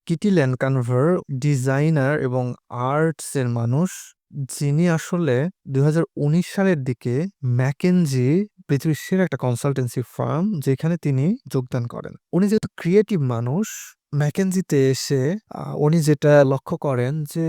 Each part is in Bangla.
কিটি ল্যান্ডকানভার ডিজাইনার এবং আর্টস এর মানুষ, যিনি আসলে ২০১৯ সালের দিকে ম্যাকেনজি পৃথিবীর সেরা একটা কনসালটেন্সি ফার্ম যেখানে তিনি যোগদান করেন। উনি যেহেতু ক্রিয়েটিভ মানুষ, ম্যাকেনজিতে এসে উনি যেটা লক্ষ্য করেন যে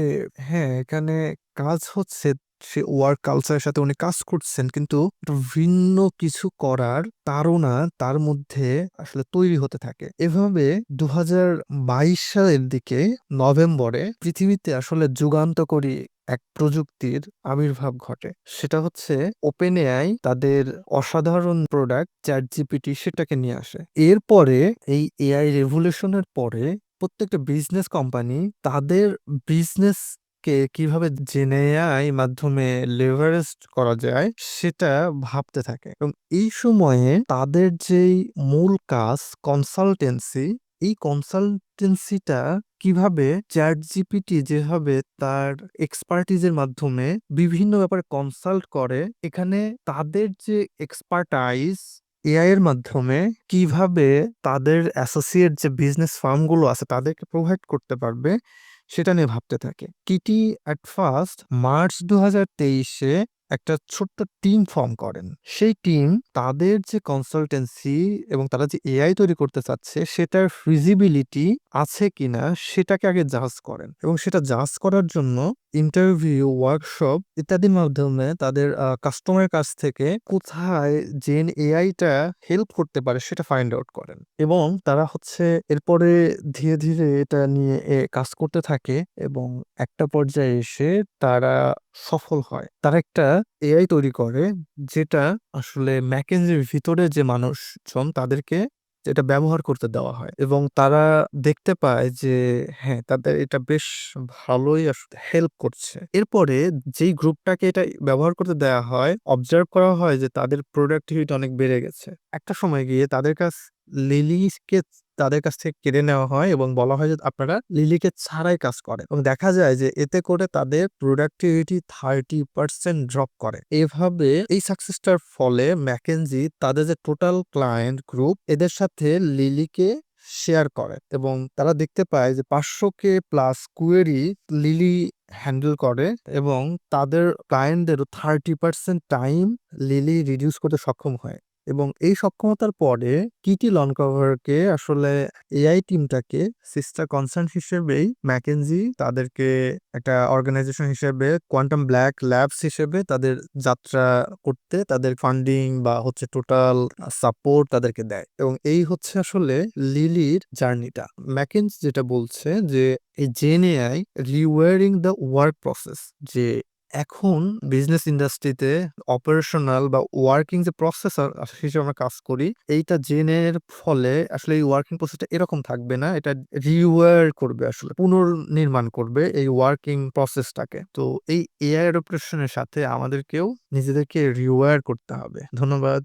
হ্যাঁ, এখানে কাজ হচ্ছে, সে ওয়ার্ক কালচারের সাথে উনি কাজ করছেন, কিন্তু একটা ভিন্ন কিছু করার তাড়না তার মধ্যে আসলে তৈরি হতে থাকে। এভাবে ২০২২ সালের দিকে নভেম্বরে পৃথিবীতে আসলে যুগান্তকারী এক প্রযুক্তির আবির্ভাব ঘটে। সেটা হচ্ছে ওপেন এআই তাদের অসাধারণ প্রোডাক্ট চ্যাটজিপিটি সেটাকে নিয়ে আসে। এরপরে এই এআই রেভলিউশনের পরে প্রত্যেকটা বিজনেস কোম্পানি তাদের বিজনেস কে কিভাবে জেনেআই মাধ্যমে লেভারেজ করা যায় সেটা ভাবতে থাকে, এবং এই সময়ে তাদের যেই মূল কাজ কনসালটেন্সি, এই কনসালটেন্সিটা কিভাবে চ্যাটজিপিটি যেভাবে তার এক্সপার্টিজের মাধ্যমে বিভিন্ন ব্যাপারে কনসাল্ট করে, এখানে তাদের যে এক্সপার্টাইজ এআই এর মাধ্যমে কিভাবে তাদের অ্যাসোসিয়েট যে বিজনেস ফার্মগুলো আছে তাদেরকে প্রোভাইড করতে পারবে সেটা নিয়ে ভাবতে থাকে। কিটি অ্যাট ফার্স্ট মার্চ ২০২৩-এ একটা ছোট্ট টিম ফর্ম করেন। সেই টিম তাদের যে কনসালটেন্সি এবং তারা যে এআই তৈরি করতে চাচ্ছে সেটার ফিজিবিলিটি আছে কিনা সেটাকে আগে জাজ করেন, এবং সেটা জাজ করার জন্য ইন্টারভিউ, ওয়ার্কশপ ইত্যাদির মাধ্যমে তাদের কাস্টমারের কাছ থেকে কোথায় জেন এআইটা হেল্প করতে পারে সেটা ফাইন্ড আউট করেন, এবং তারা হচ্ছে এরপরে ধীরে ধীরে এটা নিয়ে কাজ করতে থাকে, এবং একটা পর্যায়ে এসে তারা সফল হয়। তারা একটা এআই তৈরি করে যেটা আসলে ম্যাকেনজির ভিতরে যে মানুষজন তাদেরকে এটা ব্যবহার করতে দেওয়া হয়, এবং তারা দেখতে পায় যে হ্যাঁ, তাদের এটা বেশ ভালোই আসলে হেল্প করছে। এরপরে যেই গ্রুপটাকে এটা ব্যবহার করতে দেওয়া হয়, অবজার্ভ করা হয় যে তাদের প্রোডাক্টিভিটি অনেক বেড়ে গেছে। একটা সময় গিয়ে লিলিকে তাদের কাছ থেকে কেড়ে নেওয়া হয় এবং বলা হয় যে আপনারা লিলিকে ছাড়াই কাজ করেন, এবং দেখা যায় যে এতে করে তাদের প্রোডাক্টিভিটি 30% ড্রপ করে। এভাবে এই সাকসেসটার ফলে ম্যাকেনজি তাদের যে টোটাল ক্লায়েন্ট গ্রুপ এদের সাথে লিলিকে শেয়ার করে, এবং তারা দেখতে পায় যে 500K plus query lily handle করে, এবং তাদের ক্লায়েন্টদেরও 30% টাইম লিলি রিডিউস করতে সক্ষম হয়। এবং এই সক্ষমতার পরে কিটি লনকভারকে আসলে এআই টিমটাকে সিস্টার কনসার্ন হিসেবেই ম্যাকেনজি তাদেরকে একটা অর্গানাইজেশন হিসেবে কোয়ান্টাম ব্ল্যাক ল্যাবস হিসেবে তাদের যাত্রা করতে তাদের ফান্ডিং বা হচ্ছে টোটাল সাপোর্ট তাদেরকে দেয়, এবং এই হচ্ছে আসলে লিলির জার্নিটা। ম্যাকেনজি যেটা বলছে যে এই gen AI rewiring the work process, যে এখন বিজনেস ইন্ডাস্ট্রিতে অপারেশনাল বা ওয়ার্কিং যে প্রসেস হিসেবে আমরা কাজ করি, এইটা জেনের ফলে আসলে এই ওয়ার্কিং প্রসেসটা এরকম থাকবে না, এটা রিওয়ার করবে, আসলে পুনর্নির্মাণ করবে এই ওয়ার্কিং প্রসেসটাকে। তো এই এআই অ্যাডপ্টেশনের সাথে আমাদেরকেও নিজেদেরকে রিওয়ার করতে হবে। ধন্যবাদ।